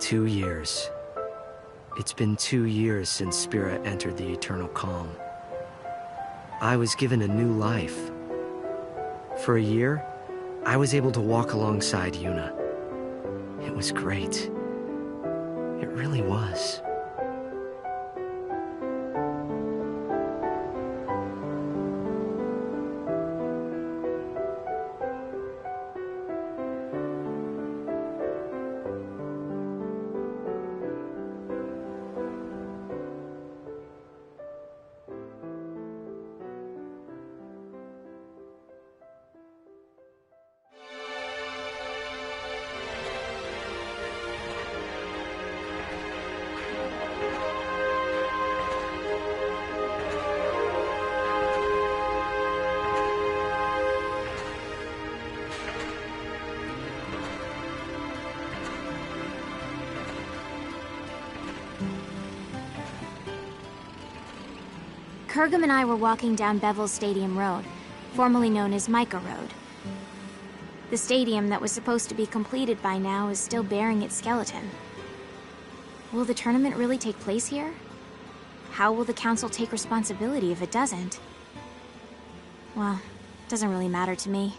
2 years. It's been 2 years since Spira entered the Eternal Calm. I was given a new life. For a year, I was able to walk alongside Yuna. It was great. It really was. Kurgam and I were walking down Bevel's Stadium Road, formerly known as Micah Road. The stadium that was supposed to be completed by now is still bearing its skeleton. Will the tournament really take place here? How will the council take responsibility if it doesn't? Well, it doesn't really matter to me.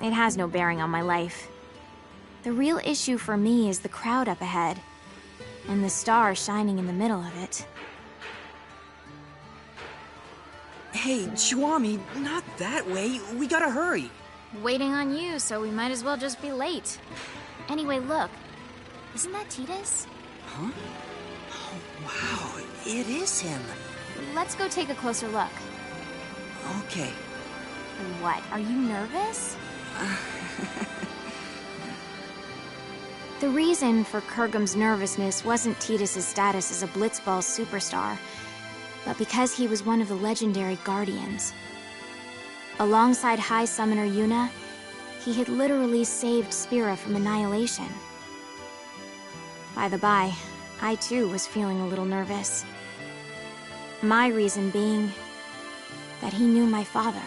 It has no bearing on my life. The real issue for me is the crowd up ahead, and the star shining in the middle of it. Hey, Chuami, not that way. We gotta hurry. Waiting on you, so we might as well just be late. Anyway, look. Isn't that Tidus? Huh? Oh, wow, it is him. Let's go take a closer look. Okay. What, are you nervous? The reason for Kurgam's nervousness wasn't Tidus' status as a Blitzball superstar, but because he was one of the legendary Guardians. Alongside High Summoner Yuna, he had literally saved Spira from annihilation. By the by, I too was feeling a little nervous. My reason being that he knew my father.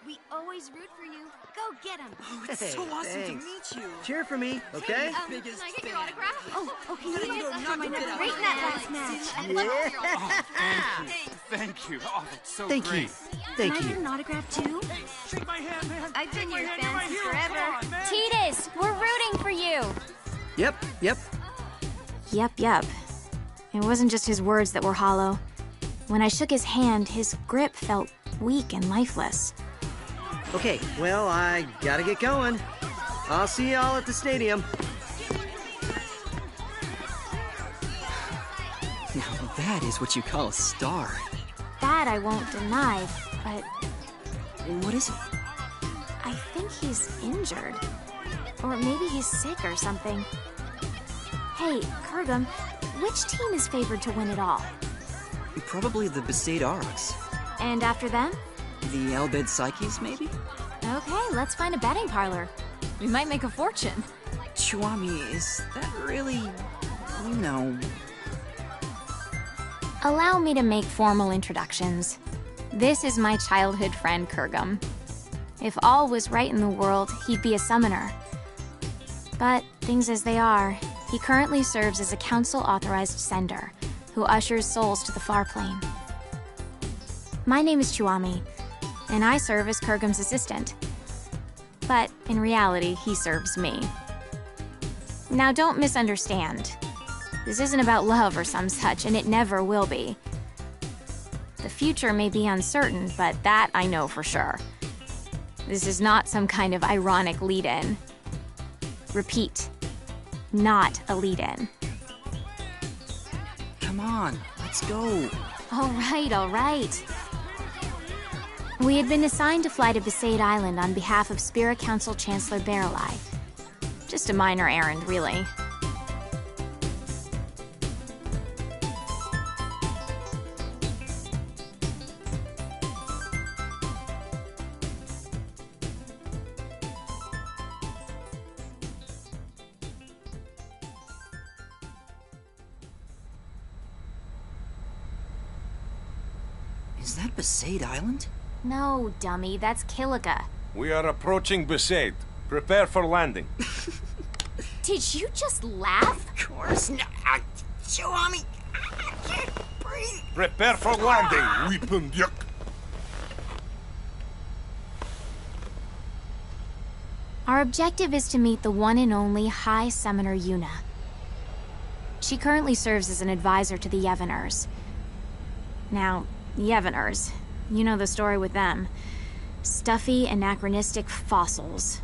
We always root for you. Go get him. Oh, it's Hey, so awesome thanks. to meet you. Cheer for me, okay? Can I get your autograph? Oh, okay. You You don't guys knock are my it number out. great in that last match. Oh, thank you. Thank you. Oh, that's so Thank great. you. Can Thank I get you. an autograph too? Hey, shake my hand, man. I've been Shake my your hand, fan you're my since hero. forever. Come on, man. Tidus, we're rooting for you! Yep. Yep. It wasn't just his words that were hollow. When I shook his hand, his grip felt weak and lifeless. Okay, well, I gotta get going. I'll see y'all at the stadium. Now that is what you call a star. That I won't deny, but What is it? I think he's injured. Or maybe he's sick or something. Hey, Kurgam, which team is favored to win it all? Probably the Besaid Aurochs. And after them? The Albed Psyches, maybe? Okay, let's find a betting parlor. We might make a fortune. Chuami, is that really... No. Allow me to make formal introductions. This is my childhood friend, Kurgam. If all was right in the world, he'd be a summoner. But, things as they are, he currently serves as a council-authorized sender, who ushers souls to the far plane. My name is Chuami, and I serve as Kurgam's assistant. But, in reality, he serves me. Now, don't misunderstand. This isn't about love or some such, and it never will be. The future may be uncertain, but that I know for sure. This is not some kind of ironic lead-in. Repeat, not a lead-in. Come on, let's go. All right. We had been assigned to fly to Besaid Island on behalf of Spira Council Chancellor Barreleye. Just a minor errand, really. Is that Besaid Island? No, dummy, that's Kilika. We are approaching Besaid. Prepare for landing. Did you just laugh? Of course not. Chewami, I can't breathe. Prepare for landing, weapon yuck. Our objective is to meet the one and only High Summoner Yuna. She currently serves as an advisor to the Yevoners. Now, Yevoners, you know the story with them. Stuffy, anachronistic fossils.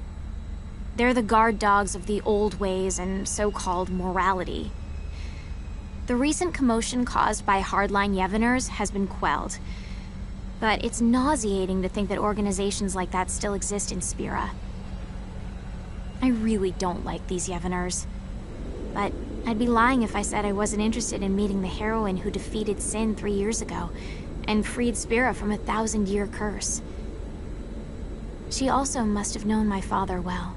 They're the guard dogs of the old ways and so-called morality. The recent commotion caused by hardline Yevoners has been quelled. But it's nauseating to think that organizations like that still exist in Spira. I really don't like these Yevoners. But I'd be lying if I said I wasn't interested in meeting the heroine who defeated Sin 3 years ago and freed Spira from a 1,000-year curse. She also must have known my father well.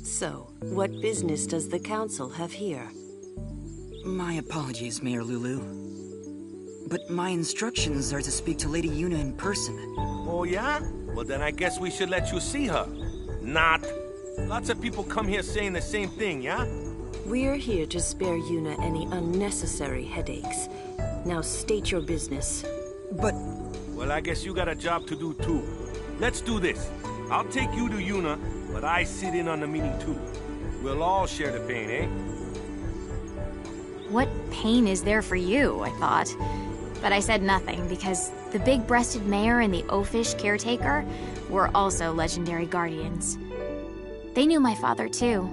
So, what business does the Council have here? My apologies, Mayor Lulu. But my instructions are to speak to Lady Yuna in person. Oh, yeah? Well, then I guess we should let you see her. Not. Lots of people come here saying the same thing, yeah? We're here to spare Yuna any unnecessary headaches. Now state your business. But... Well, I guess you got a job to do, too. Let's do this. I'll take you to Yuna, but I sit in on the meeting, too. We'll all share the pain, eh? What pain is there for you, I thought. But I said nothing because the big-breasted mayor and the oafish caretaker were also legendary guardians. They knew my father, too,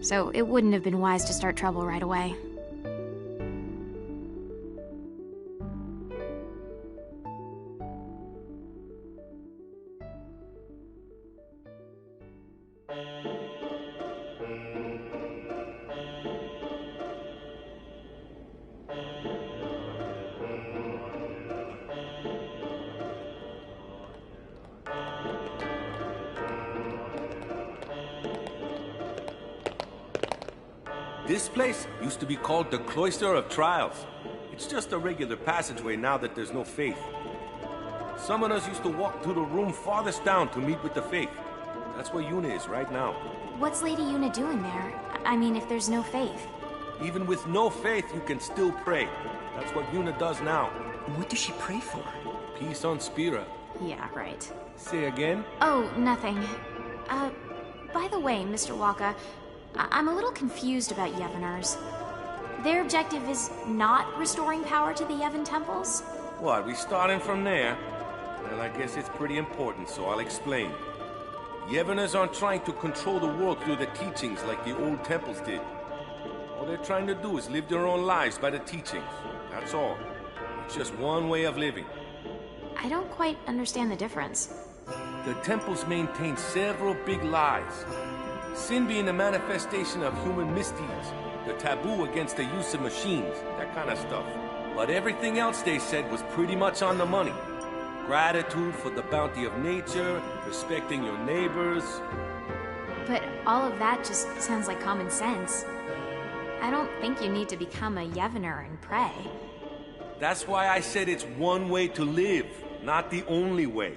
so it wouldn't have been wise to start trouble right away. This place used to be called the Cloister of Trials. It's just a regular passageway now that there's no faith. Summoners used to walk through the room farthest down to meet with the faith. That's where Yuna is right now. What's Lady Yuna doing there? I mean, if there's no faith. Even with no faith, you can still pray. That's what Yuna does now. what does she pray for? Peace on Spira. Yeah, right. Say again? Oh, nothing. By the way, Mr. Waka, I'm a little confused about Yevoners. Their objective is not restoring power to the Yevon temples? What, we starting from there? Well, I guess it's pretty important, so I'll explain. Yevoners aren't trying to control the world through the teachings like the old temples did. All they're trying to do is live their own lives by the teachings. That's all. It's just one way of living. I don't quite understand the difference. The temples maintain several big lies. Sin being the manifestation of human misdeeds, the taboo against the use of machines, that kind of stuff. But everything else they said was pretty much on the money. Gratitude for the bounty of nature, respecting your neighbors. But all of that just sounds like common sense. I don't think you need to become a Yevoner and pray. That's why I said it's one way to live, not the only way.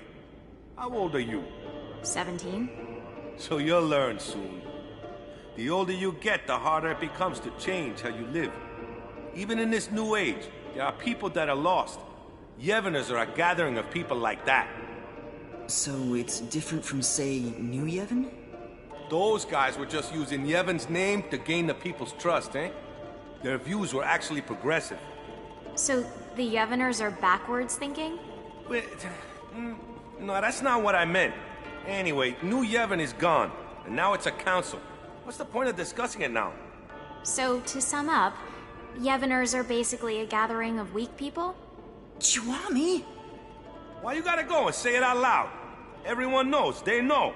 How old are you? 17? So you'll learn soon. The older you get, the harder it becomes to change how you live. Even in this new age, there are people that are lost. Yevoners are a gathering of people like that. So it's different from, say, New Yevon? Those guys were just using Yevon's name to gain the people's trust, eh? Their views were actually progressive. So the Yevoners are backwards thinking? Wait, no, that's not what I meant. Anyway, New Yevon is gone, and now it's a council. What's the point of discussing it now? So, to sum up, Yevoners are basically a gathering of weak people? Chwami! Why you gotta go and say it out loud? Everyone knows, they know.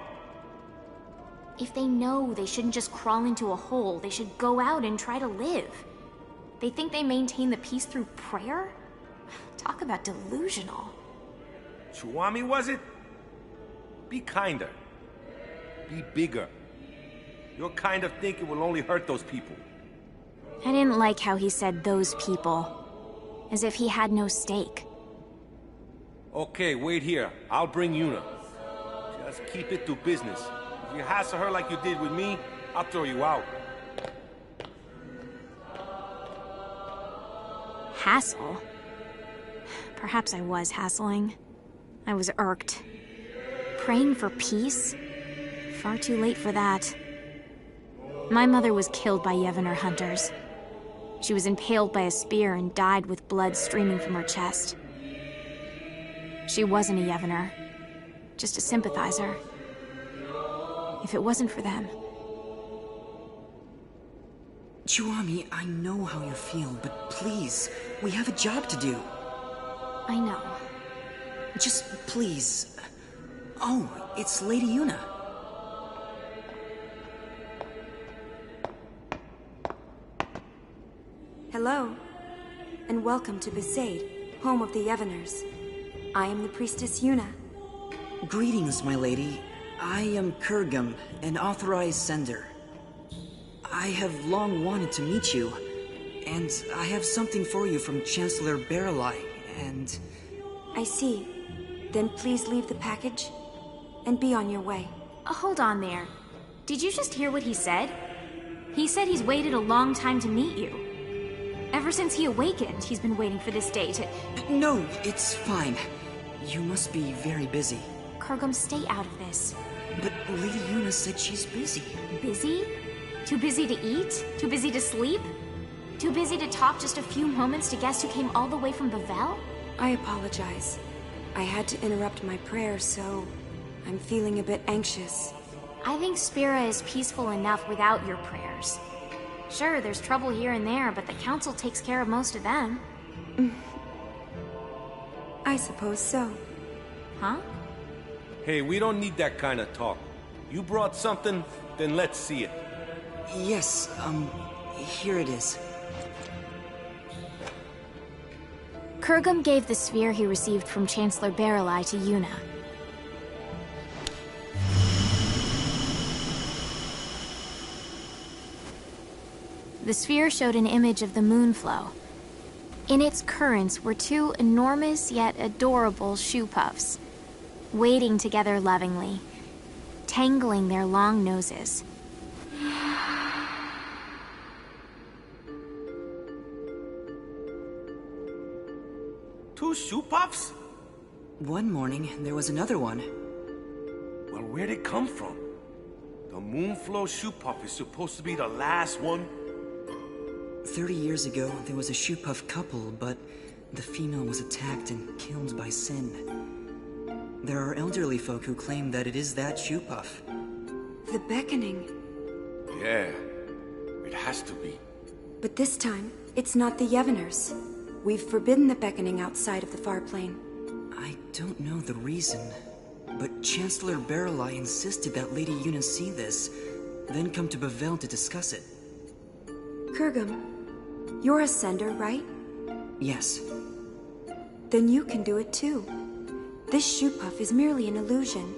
If they know, they shouldn't just crawl into a hole. They should go out and try to live. They think they maintain the peace through prayer? Talk about delusional. Chuami, was it? Be kinder. Be bigger. Your kind of thinking will only hurt those people. I didn't like how he said those people. As if he had no stake. Okay, wait here. I'll bring Yuna. Just keep it to business. If you hassle her like you did with me, I'll throw you out. Hassle? Perhaps I was hassling. I was irked. Praying for peace? Far too late for that. My mother was killed by Yevonner hunters. She was impaled by a spear and died with blood streaming from her chest. She wasn't a Yevonner, just a sympathizer. If it wasn't for them... Chuami, I know how you feel, but please, we have a job to do. I know. Just please. Oh, it's Lady Yuna. Hello, and welcome to Besaid, home of the Yevoners. I am the priestess Yuna. Greetings, my lady. I am Kurgum, an authorized sender. I have long wanted to meet you, and I have something for you from Chancellor Baralai, and... I see. Then please leave the package, and be on your way. Hold on there. Did you just hear what he said? He said he's waited a long time to meet you. Ever since he awakened, he's been waiting for this day to... No, it's fine. You must be very busy. Kurgum, stay out of this. But Lady Yuna said she's busy. Busy? Too busy to eat? Too busy to sleep? Too busy to talk just a few moments to guests who came all the way from Bevelle? I apologize. I had to interrupt my prayers, so I'm feeling a bit anxious. I think Spira is peaceful enough without your prayers. Sure, there's trouble here and there, but the Council takes care of most of them. I suppose so. Huh? Hey, we don't need that kind of talk. You brought something, then let's see it. Yes, here it is. Kurgum gave the sphere he received from Chancellor Baralai to Yuna. The sphere showed an image of the Moonflow. In its currents were two enormous yet adorable shoe puffs, wading together lovingly, tangling their long noses. Two shoe puffs? One morning, there was another one. Well, where'd it come from? The Moonflow shoe puff is supposed to be the last one? 30 years ago, there was a shoe puff couple, but the female was attacked and killed by Sin. There are elderly folk who claim that it is that shoe puff. The beckoning. Yeah, it has to be. But this time, it's not the Yevoners. We've forbidden the beckoning outside of the far plane. I don't know the reason, but Chancellor Baralai insisted that Lady Yuna see this, then come to Bevelle to discuss it. Kurgum, you're a sender, right? Yes. Then you can do it too. This shoe puff is merely an illusion.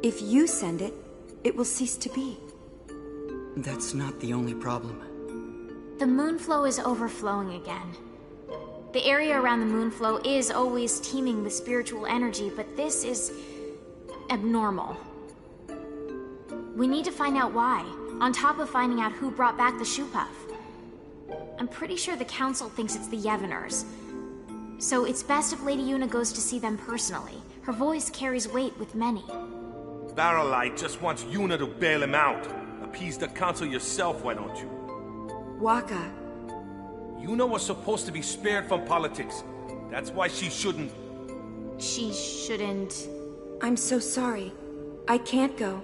If you send it, it will cease to be. That's not the only problem. The Moonflow is overflowing again. The area around the Moonflow is always teeming with spiritual energy, but this is abnormal. We need to find out why, on top of finding out who brought back the shoe puff. I'm pretty sure the Council thinks it's the Yevoners. So it's best if Lady Yuna goes to see them personally. Her voice carries weight with many. Baralai just wants Yuna to bail him out. Appease the Council yourself, why don't you? Wakka. Yuna was supposed to be spared from politics. That's why she shouldn't... She shouldn't... I'm so sorry. I can't go.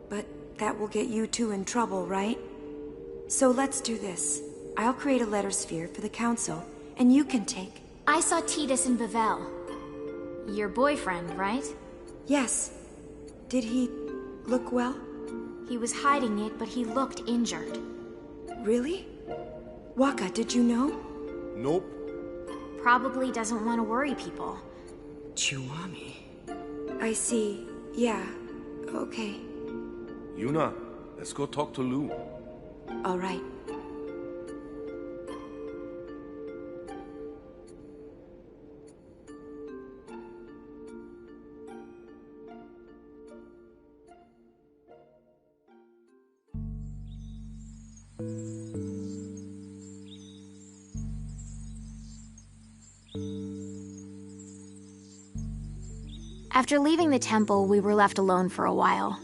But that will get you two in trouble, right? So let's do this. I'll create a letter sphere for the Council, and you can take... I saw Tidus in Bevelle. Your boyfriend, right? Yes. Did he look well? He was hiding it, but he looked injured. Really? Waka, did you know? Nope. Probably doesn't want to worry people. Chiwami. I see. Yeah. Okay. Yuna, let's go talk to Lou. All right. After leaving the temple, we were left alone for a while.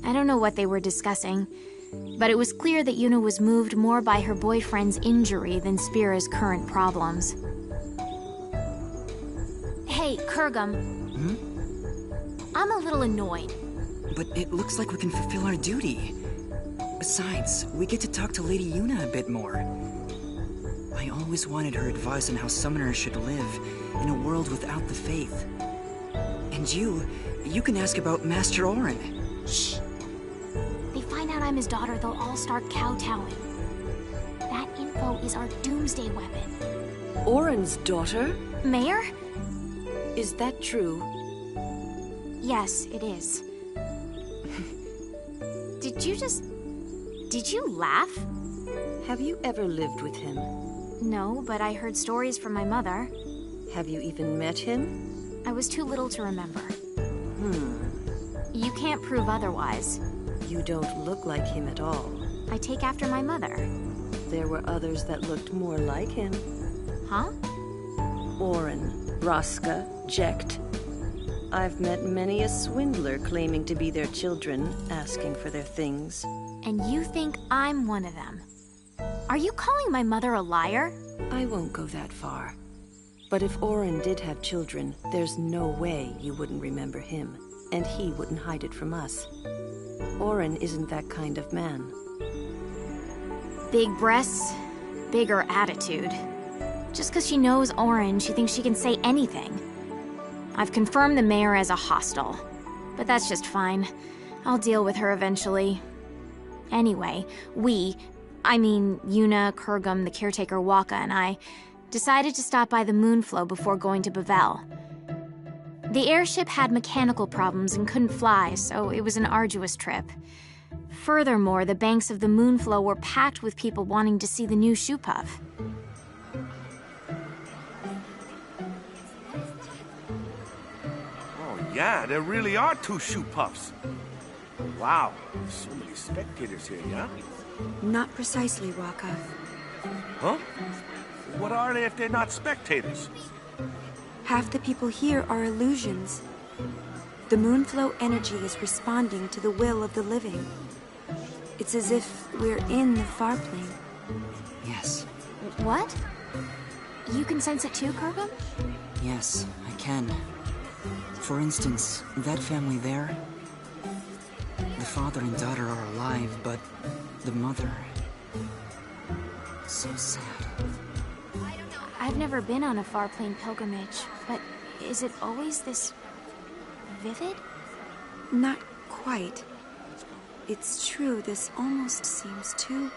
I don't know what they were discussing, but it was clear that Yuna was moved more by her boyfriend's injury than Spira's current problems. Hey, Kurgum. I'm a little annoyed. But it looks like we can fulfill our duty. Besides, we get to talk to Lady Yuna a bit more. I always wanted her advice on how summoners should live in a world without the faith. And you can ask about Master Auron. Shh. They find out I'm his daughter, they'll all start kowtowing. That info is our doomsday weapon. Auron's daughter? Mayor? Is that true? Yes, it is. Did you laugh? Have you ever lived with him? No, but I heard stories from my mother. Have you even met him? I was too little to remember. You can't prove otherwise. You don't look like him at all. I take after my mother. There were others that looked more like him. Huh? Auron, Raska, Jecht. I've met many a swindler claiming to be their children, asking for their things. And you think I'm one of them? Are you calling my mother a liar? I won't go that far. But if Auron did have children, there's no way you wouldn't remember him, and he wouldn't hide it from us. Auron isn't that kind of man. Big breasts, bigger attitude. Just because she knows Auron, she thinks she can say anything. I've confirmed the mayor as a hostile, but that's just fine. I'll deal with her eventually. Anyway, Yuna, Kurgum, the caretaker Waka, and I decided to stop by the Moonflow before going to Bevelle. The airship had mechanical problems and couldn't fly, so it was an arduous trip. Furthermore, the banks of the Moonflow were packed with people wanting to see the new shoe puff. Oh yeah, there really are 2 shoe puffs. Wow, so many spectators here, yeah? Not precisely, Waka. Huh? What are they if they're not spectators? Half the people here are illusions. The Moonflow energy is responding to the will of the living. It's as if we're in the far plane. Yes. What? You can sense it too, Kurgum? Yes, I can. For instance, that family there. The father and daughter are alive, but the mother... so sad. I've never been on a far plane pilgrimage, but is it always this vivid? Not quite. It's true, this almost seems too...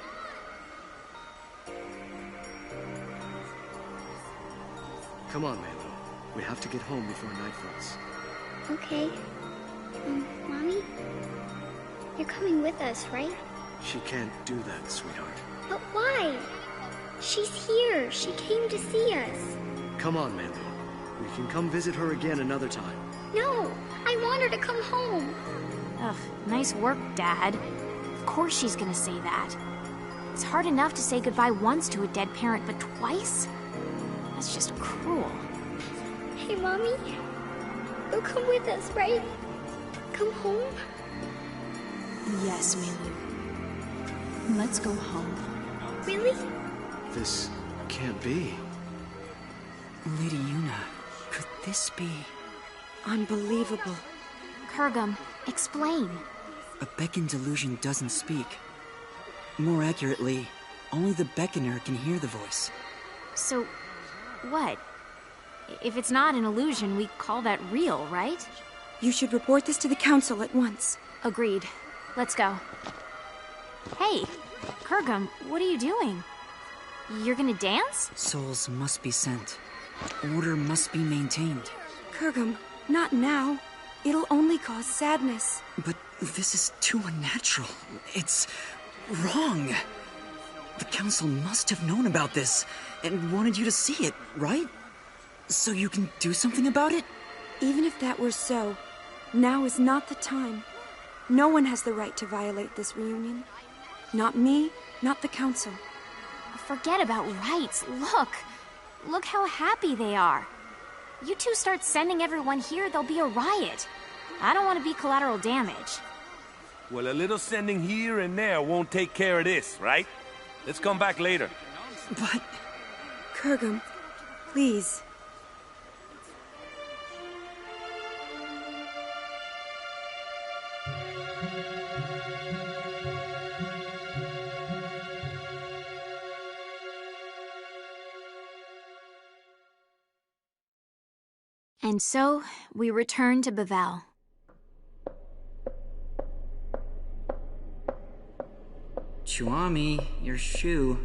Come on, Melu. We have to get home before night falls. Okay. Mommy? You're coming with us, right? She can't do that, sweetheart. But why? She's here. She came to see us. Come on, Melu. We can come visit her again another time. No, I want her to come home. Ugh, nice work, Dad. Of course she's gonna say that. It's hard enough to say goodbye once to a dead parent, but twice? That's just cruel. Hey, Mommy. You'll come with us, right? Come home? Yes, Melu. Let's go home. Really? This can't be. Lady Yuna, could this be... unbelievable. Kurgum, explain. A Beckon delusion doesn't speak. More accurately, only the Beckoner can hear the voice. So, what? If it's not an illusion, we call that real, right? You should report this to the council at once. Agreed. Let's go. Hey, Kurgum, what are you doing? You're gonna dance? Souls must be sent. Order must be maintained. Kurgum, not now. It'll only cause sadness. But this is too unnatural. It's wrong. The council must have known about this and wanted you to see it, right? So you can do something about it? Even if that were so, now is not the time. No one has the right to violate this reunion. Not me, not the council. Forget about rights. Look how happy they are. You two start sending everyone here, there'll be a riot. I don't want to be collateral damage. Well, a little sending here and there won't take care of this, right? Let's come back later. But... Kurgum, please. And so, we return to Bevelle. Chuami, your shoe.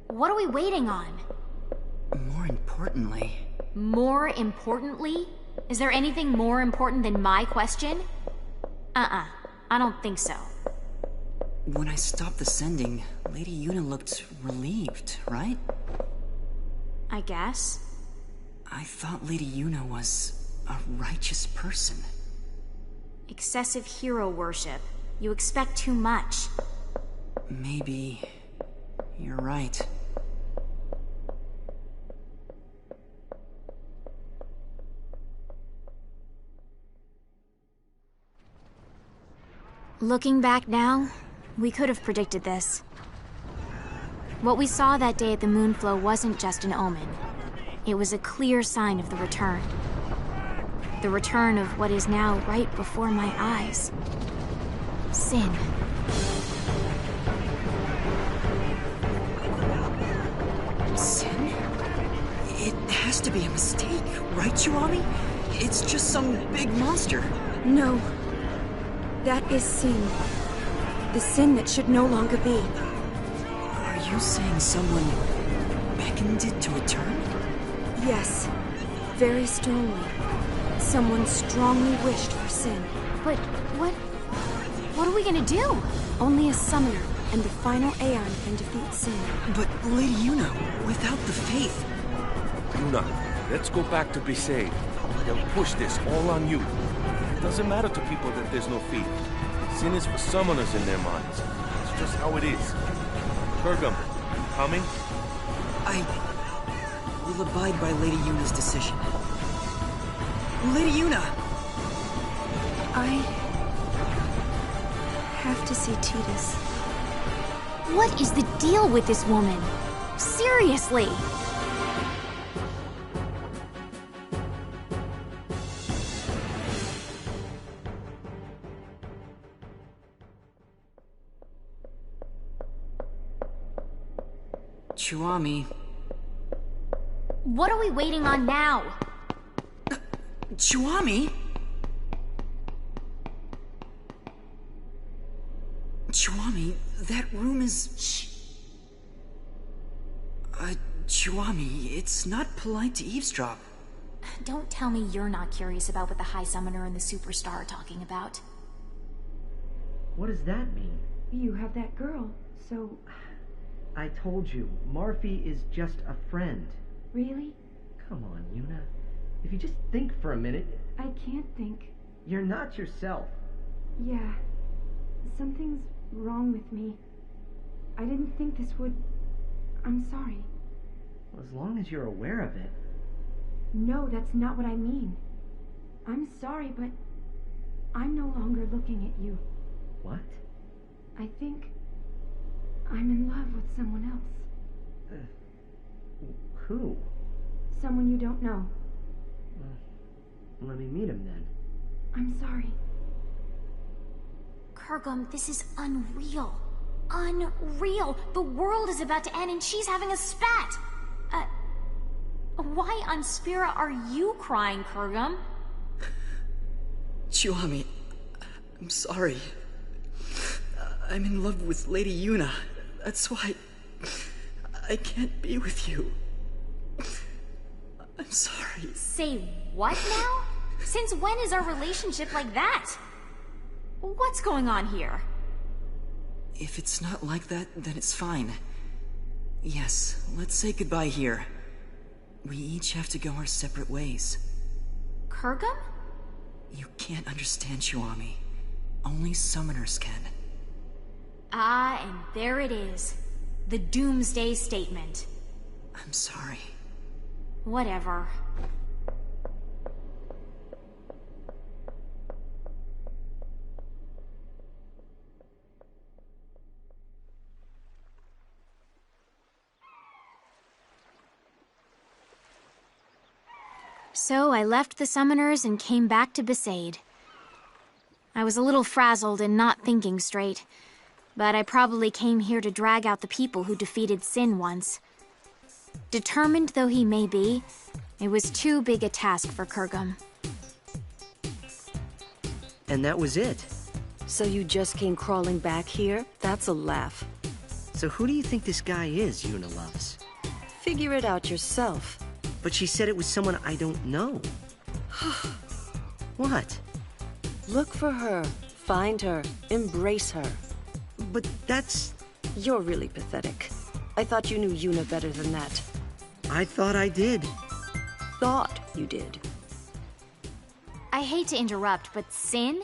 What are we waiting on? More importantly... More importantly? Is there anything more important than my question? I don't think so. When I stopped the sending, Lady Yuna looked relieved, right? I guess. I thought Lady Yuna was a righteous person. Excessive hero worship. You expect too much. Maybe... you're right. Looking back now, we could have predicted this. What we saw that day at the Moonflow wasn't just an omen. It was a clear sign of the return. The return of what is now right before my eyes. Sin. Sin? It has to be a mistake, right, Chuami? It's just some big monster. No. That is sin. The sin that should no longer be. Are you saying someone beckoned it to return? Yes. Very strongly. Someone strongly wished for sin. But what are we gonna do? Only a summoner and the final Aeon can defeat sin. But Lady Yuna, without the faith... Yuna, let's go back to Besaid. They'll push this all on you. It doesn't matter to people that there's no faith. Sin is for summoners in their minds. It's just how it is. Kurgum, you coming? I will abide by Lady Yuna's decision. Lady Yuna! I have to see Tidus. What is the deal with this woman? Seriously! Chuami... What are we waiting on now? Chuami? Chuami, that room is... Shh. Chuami, it's not polite to eavesdrop. Don't tell me you're not curious about what the High Summoner and the Superstar are talking about. What does that mean? You have that girl, so... I told you, Marfi is just a friend. Really? Come on, Yuna. If you just think for a minute... I can't think. You're not yourself. Yeah. Something's wrong with me. I didn't think this would... I'm sorry. Well, as long as you're aware of it. No, that's not what I mean. I'm sorry, but I'm no longer looking at you. What? I think I'm in love with someone else. Who? Someone you don't know. Let me meet him then. I'm sorry. Kurgum, this is unreal. Unreal! The world is about to end and she's having a spat! Why on Spira are you crying, Kurgum? Chuami, I'm sorry. I'm in love with Lady Yuna. That's why I can't be with you. I'm sorry. Say what now? Since when is our relationship like that? What's going on here? If it's not like that, then it's fine. Yes, let's say goodbye here. We each have to go our separate ways. Kurgum? You can't understand Kiwami. Only summoners can. Ah, and there it is. The Doomsday Statement. I'm sorry. Whatever. So I left the summoners and came back to Besaid. I was a little frazzled and not thinking straight, but I probably came here to drag out the people who defeated Sin once. Determined though he may be, it was too big a task for Kurgum. And that was it. So you just came crawling back here? That's a laugh. So who do you think this guy is Yuna loves? Figure it out yourself. But she said it was someone I don't know. What? Look for her. Find her. Embrace her. But that's... You're really pathetic. I thought you knew Yuna better than that. I thought I did. Thought you did. I hate to interrupt, but Sin?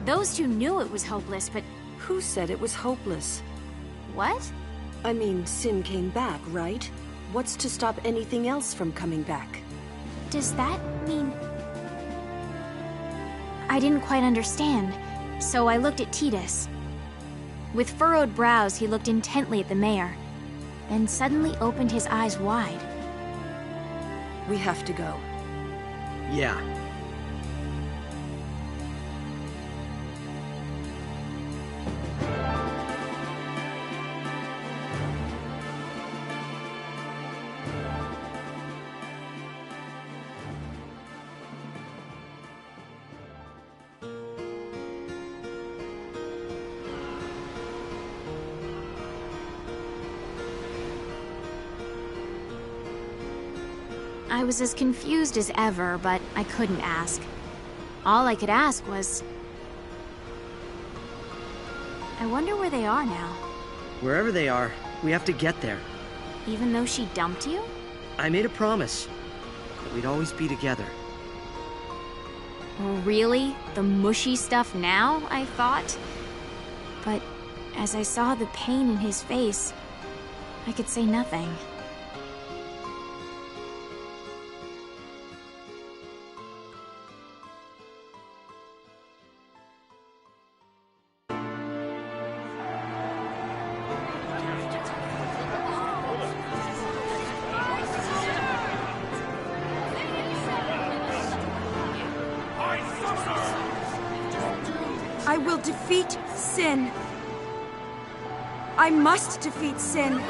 Those two knew it was hopeless, but Who said it was hopeless? what? I mean, Sin came back, right? What's to stop anything else from coming back? Does that mean... I didn't quite understand, so I looked at Tidus. With furrowed brows, he looked intently at the mayor, then suddenly opened his eyes wide. We have to go. Yeah. I was as confused as ever, but I couldn't ask. All I could ask was... I wonder where they are now. Wherever they are, we have to get there. Even though she dumped you? I made a promise that we'd always be together. Really? The mushy stuff now, I thought? But as I saw the pain in his face, I could say nothing. I will defeat Sin. I must defeat Sin.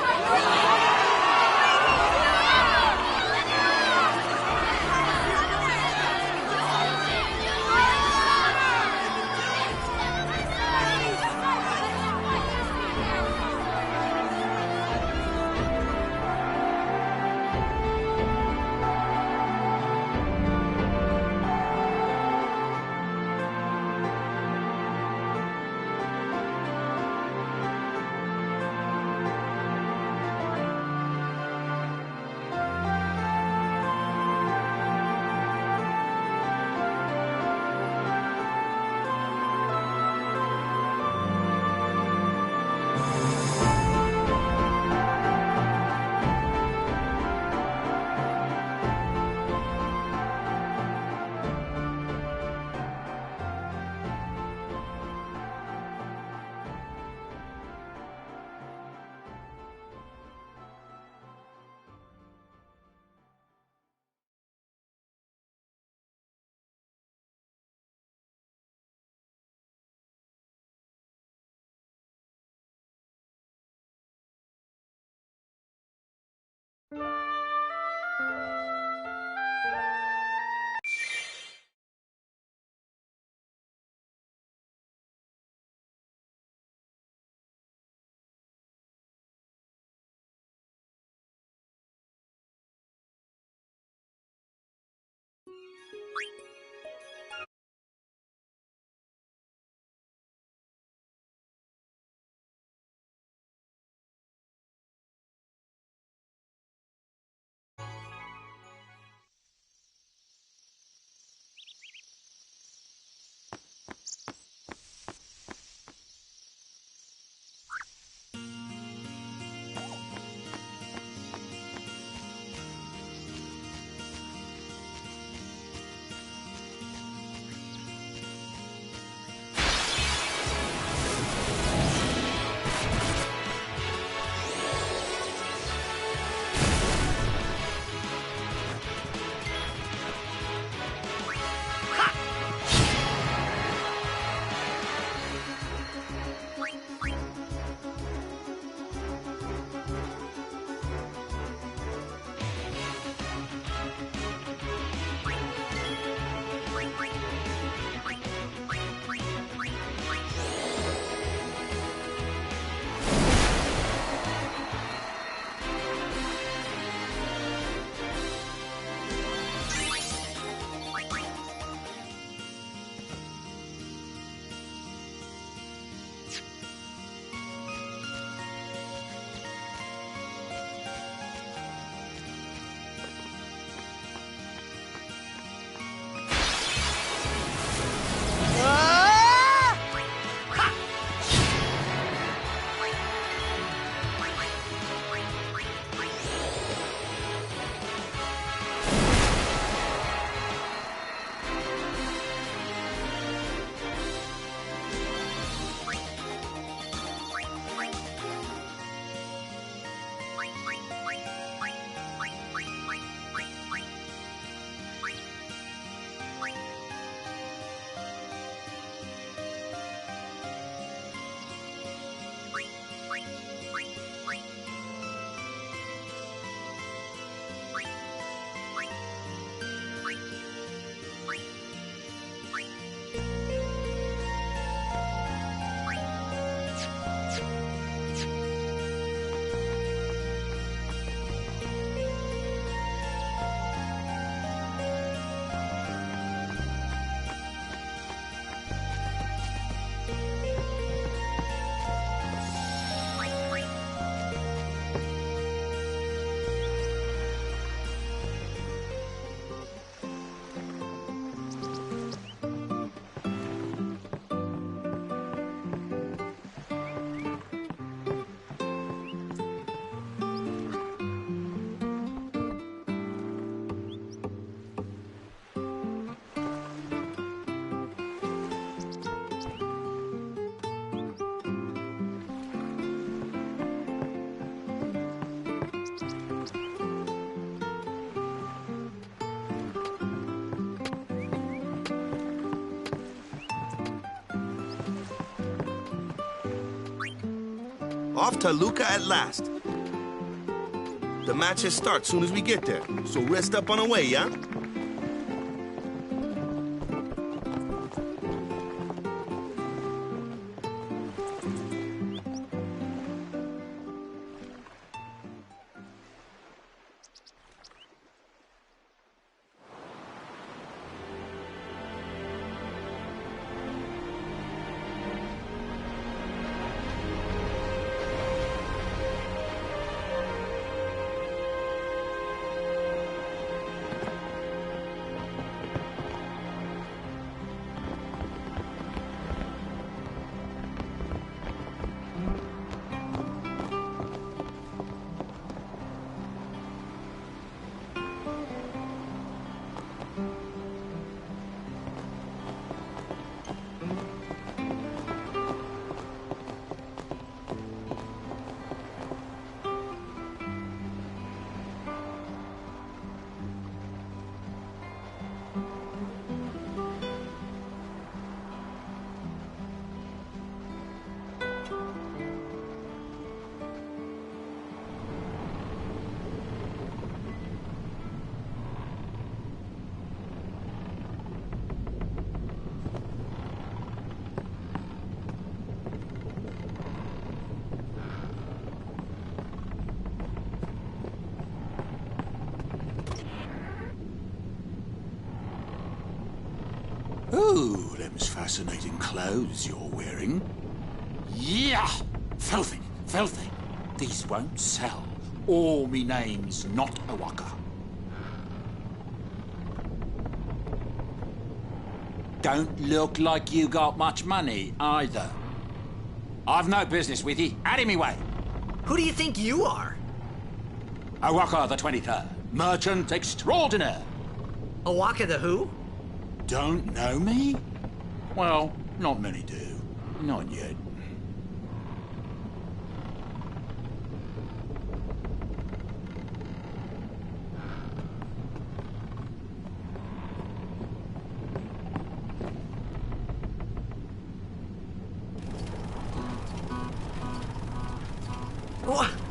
Off to Luca at last. The matches start soon as we get there, so rest up on the way, yeah? Oh, them's fascinating clothes you're wearing. Yeah! Filthy, filthy. These won't sell. Or me name's not O'aka. Don't look like you got much money, either. I've no business with you. Out of me way. Who do you think you are? O'aka the 23rd. Merchant extraordinaire. O'aka the who? Don't know me? Well, not many do. Not yet.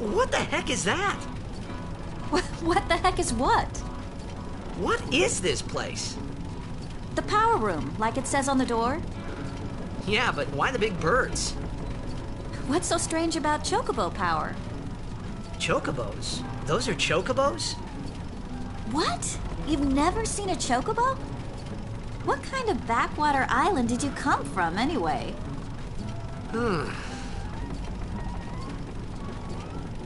What the heck is that? What the heck is what? What is this place? The power room, like it says on the door. Yeah, but why the big birds? What's so strange about chocobo power? Chocobos? Those are chocobos? What? You've never seen a chocobo? What kind of backwater island did you come from, anyway?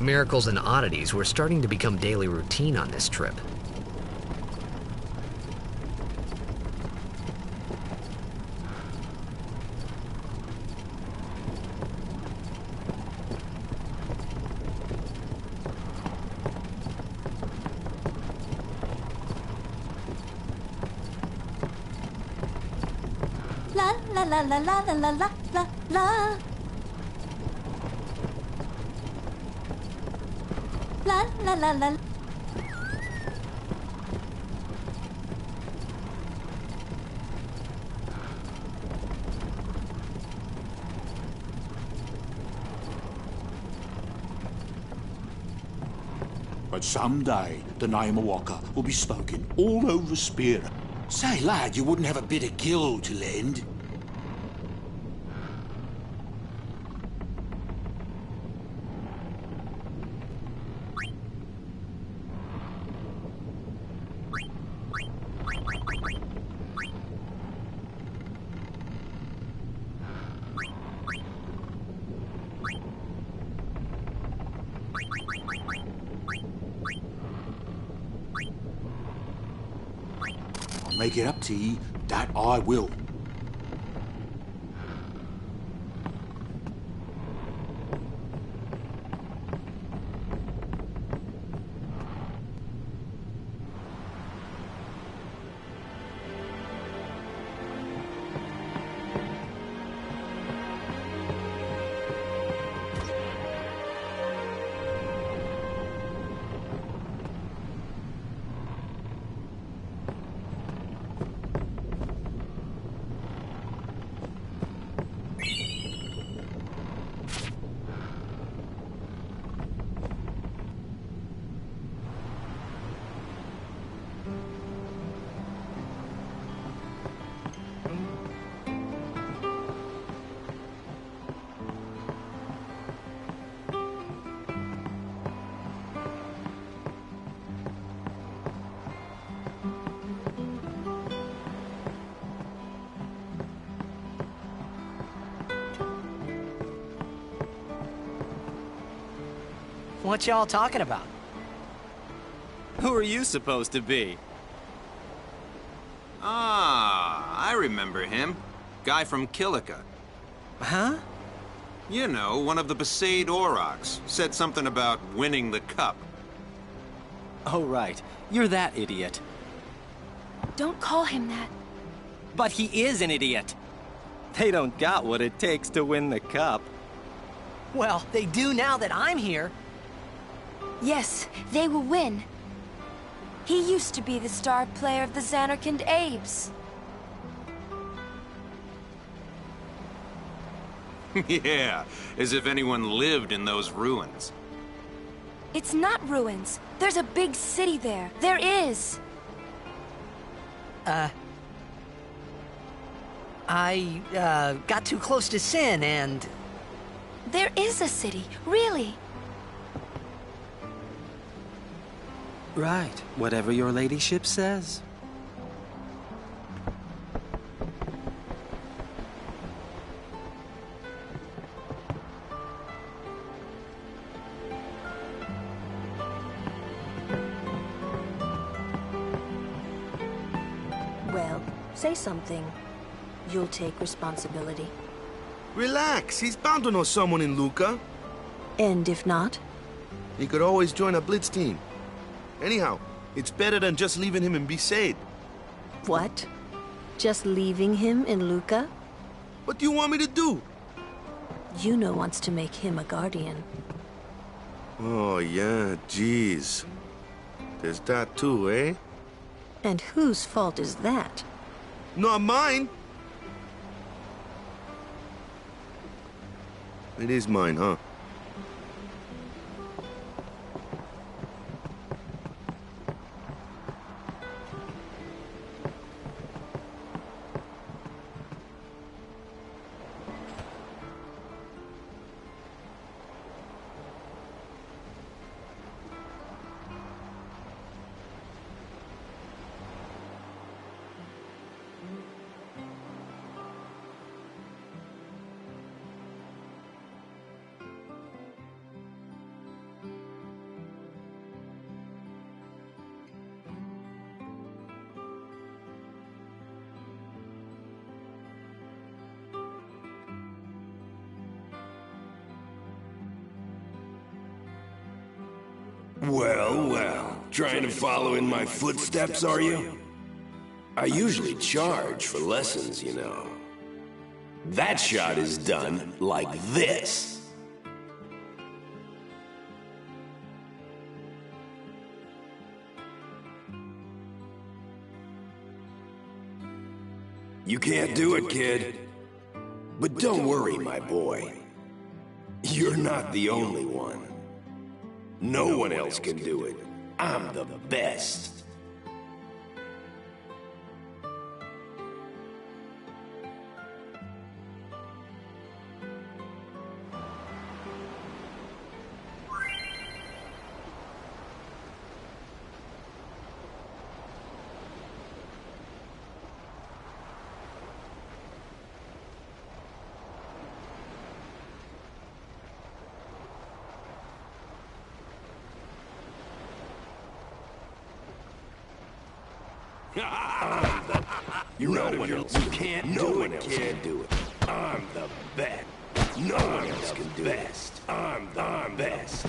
Miracles and oddities were starting to become daily routine on this trip. La la la la la la la la la la. La la la la. But someday, the name O'aka will be spoken all over Spira. Say, lad, you wouldn't have a bit of gill to lend? Make it up to ye, that I will. What y'all talking about? Who are you supposed to be? Ah, I remember him. Guy from Kilika. Huh? You know, one of the Besaid Aurochs. Said something about winning the cup. Oh, right. You're that idiot. Don't call him that. But he is an idiot. They don't got what it takes to win the cup. Well, they do now that I'm here. Yes, they will win. He used to be the star player of the Zanarkand Abes. Yeah, as if anyone lived in those ruins. It's not ruins. There's a big city there. There is. I got too close to Sin and... There is a city, really. Right, whatever your ladyship says. Say something. You'll take responsibility. Relax, he's bound to know someone in Luca. And if not? He could always join a Blitz team. Anyhow, it's better than just leaving him in Besaid. What? Just leaving him in Luca? What do you want me to do? Yuna wants to make him a guardian. Oh, yeah, jeez. There's that too, eh? And whose fault is that? Not mine. It is mine, huh? Well, well. Trying to follow in my footsteps, are you? I usually charge for lessons, you know. That shot is done like this. You can't do it, kid. But don't worry, my boy. You're not the only one. No one else can do it. I'm the best. You know no one else can't do it, kid. I'm the best. No one else can do it. I'm the best.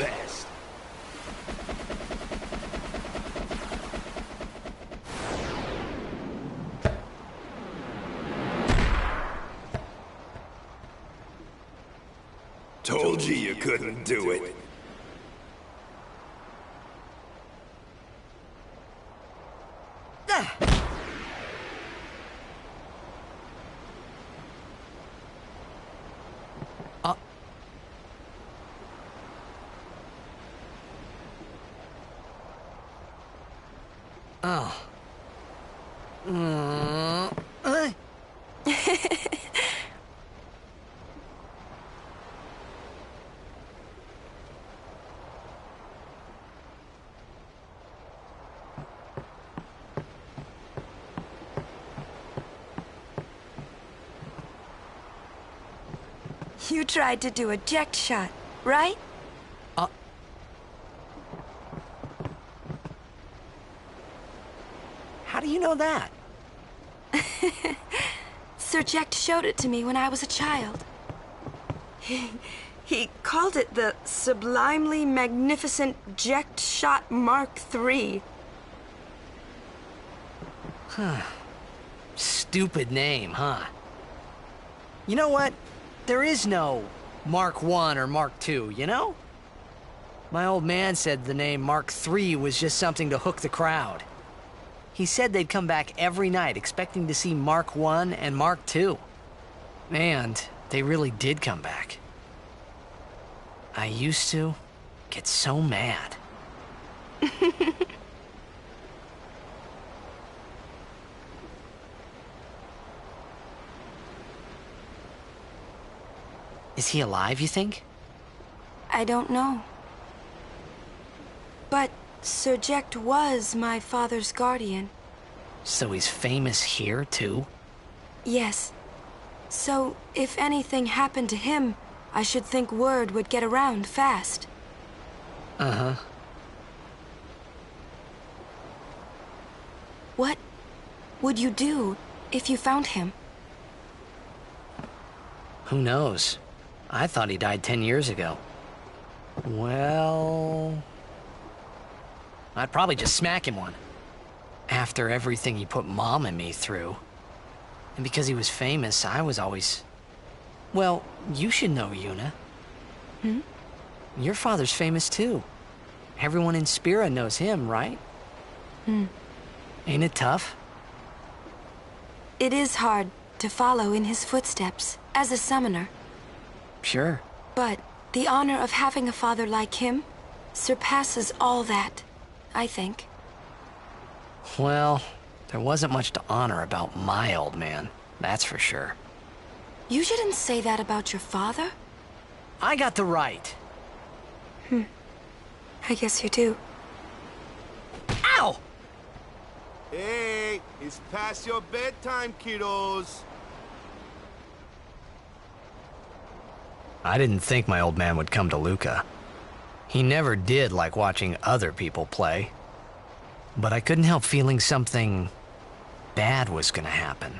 Told you couldn't do it. Oh. You tried to do a eject shot, right? How do you know that? Sir Jecht showed it to me when I was a child. He called it the Sublimely Magnificent Jecht Shot Mark III. Huh. Stupid name, huh? You know what? There is no Mark I or Mark II, you know? My old man said the name Mark III was just something to hook the crowd. He said they'd come back every night expecting to see Mark I and Mark II. And they really did come back. I used to get so mad. Is he alive, you think? I don't know. But Sir Jecht was my father's guardian. So he's famous here, too? Yes. So, if anything happened to him, I should think word would get around fast. Uh-huh. What would you do if you found him. Who knows? I thought he died 10 years ago. Well... I'd probably just smack him one. After everything he put Mom and me through. And because he was famous, I was always... Well, you should know, Yuna. Hmm? Your father's famous too. Everyone in Spira knows him, right? Hmm. Ain't it tough? It is hard to follow in his footsteps as a summoner. Sure. But the honor of having a father like him surpasses all that, I think. Well, there wasn't much to honor about my old man, that's for sure. You shouldn't say that about your father. I got the right. I guess you do. Ow! Hey, it's past your bedtime, kiddos. I didn't think my old man would come to Luca. He never did like watching other people play. But I couldn't help feeling something bad was gonna happen.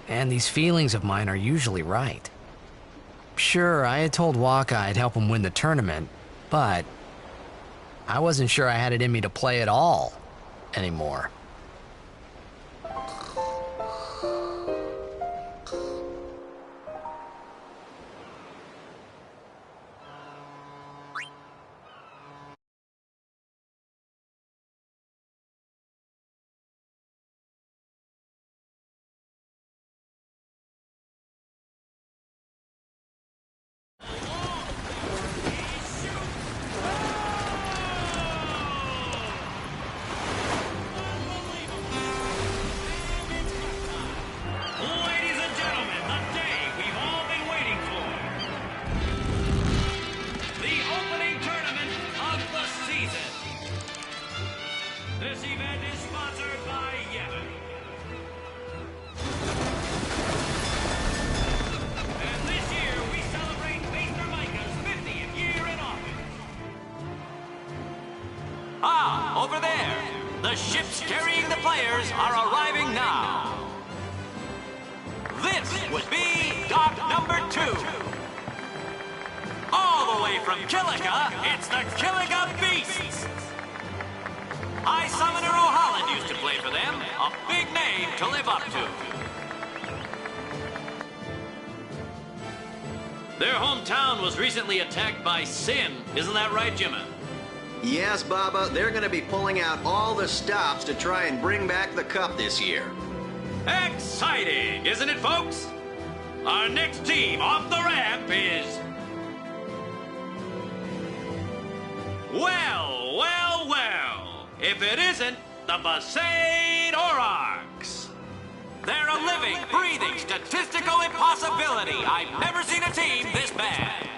And these feelings of mine are usually right. Sure, I had told Waka I'd help him win the tournament, but I wasn't sure I had it in me to play at all anymore. Over there, the ships carrying the players are arriving now. This would be dock number 2. All the way from Kilika, it's the Kilika Beasts. High Summoner O'Holland used to play for them, a big name to live up to. Their hometown was recently attacked by Sin, isn't that right, Jimmy? Yes, Baba, they're gonna be pulling out all the stops to try and bring back the cup this year. Exciting, isn't it, folks? Our next team off the ramp is... Well, well, well. If it isn't the Besaid Aurochs. They're a living, breathing, statistical impossibility. I've never seen a team this bad.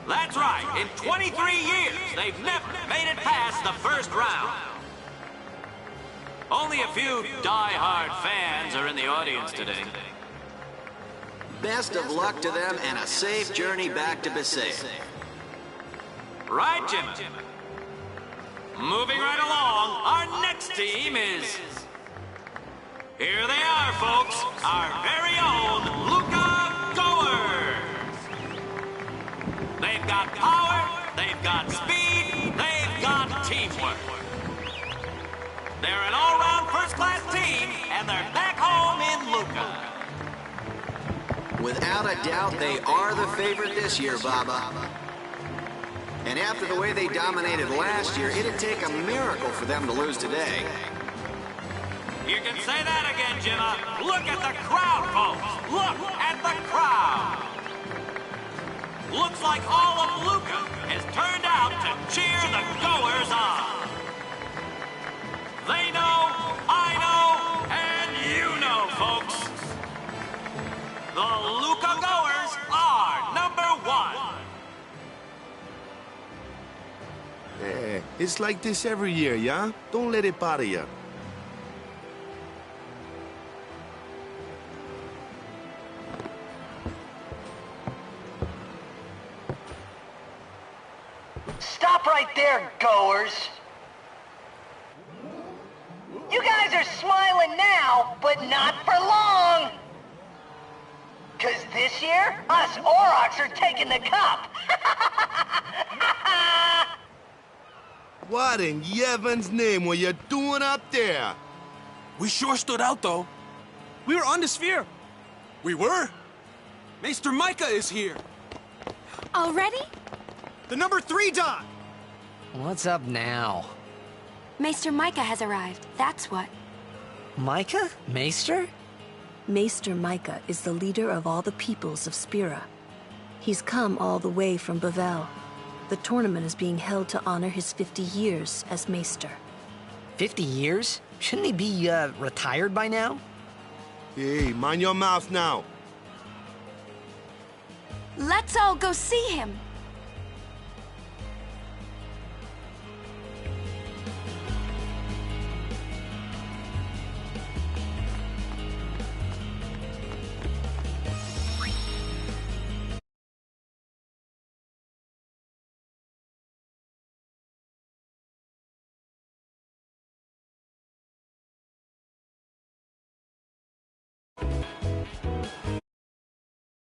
That's right. In 23 years, they've never made it past the first round. Only a few die-hard fans are in the audience today. Best of luck to them and a safe journey back to Besaid. Right, Jim? Moving right along, our next team is... Here they are, folks. Our very own Luca Goers. They've got power, they've got speed, they've got teamwork. They're an all-round first-class team, and they're back home in Luca. Without a doubt, they are the favorite this year, Baba. And after the way they dominated last year, it'd take a miracle for them to lose today. You can say that again, Jimma. Look at the crowd, folks. Look at the crowd. Looks like all of Luca has turned out to cheer the Goers on. They know, I know, and you know, folks. The Luca Goers are #1. Yeah, it's like this every year, yeah? Don't let it bother you. Stop right there, Goers. You guys are smiling now, now, but not for long! 'Cause this year, us Aurochs are taking the cup! What in Yevon's name were you doing up there? We sure stood out, though. We were on the sphere. We were? Maester Micah is here. Already? The number 3 Doc! What's up now? Maester Micah has arrived, that's what. Micah? Maester? Maester Micah is the leader of all the peoples of Spira. He's come all the way from Bavel. The tournament is being held to honor his 50 years as Maester. 50 years? Shouldn't he be, retired by now? Hey, mind your mouth now. Let's all go see him.